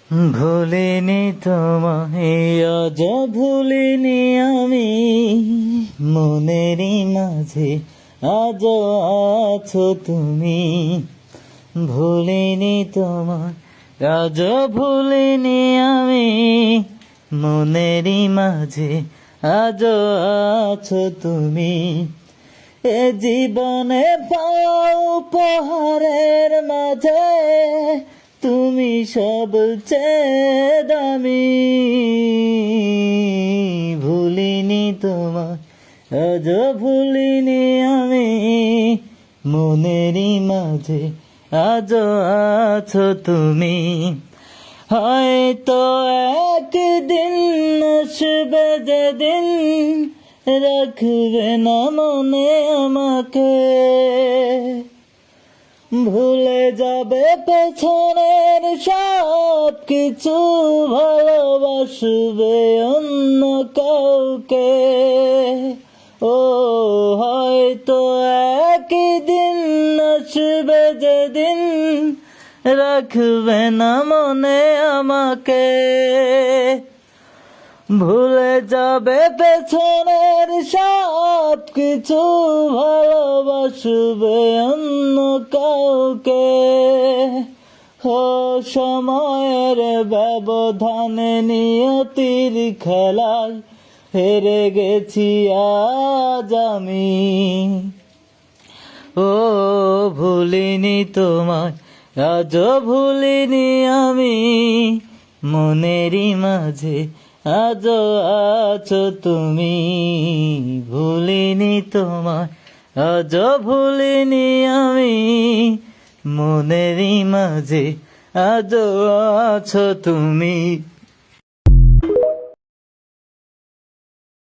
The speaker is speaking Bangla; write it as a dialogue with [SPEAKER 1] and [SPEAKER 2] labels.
[SPEAKER 1] ভুলিনি তোমায় আজ ভুলিনি আমি, মনেরই মাঝে আজ আছো তুমি। ভুলিনি তোমায় আজ ভুলিনি আমি, মনেরই মাঝে আজ আছো তুমি। এ জীবনে পাও উপহারের মাঝে তুমি সবচেয়ে দামি। ভুলিনি তোমায় আজ ভুলিনি আমি, মনেরই মাঝে আজ আছো তুমি। হয়তো একদিন আসবে যেদিন রাখবে না মনে আমাকে, ভুলে যাবে পেছনের সব কিছু, ভালোবাসবে অন্য কাউকে। ও হয়তো একদিন আসবে যেদিন রাখবে না মনে আমাকে, ভুলে যাবে পেছনের সব কিছু, ভালোবাসবে অন্য কাউকে। ও সময়ের ব্যবধানে নিয়তির খেলায় হেরে গেছি আজ আমি। ও ভুলিনি তোমায় আজ ভুলিনি আমি, মনেরই মাঝে আজ আছো তুমি। ভুলিনি তোমায় আজ ভুলিনি আমি, মনেরই মাঝে আজ আছো তুমি।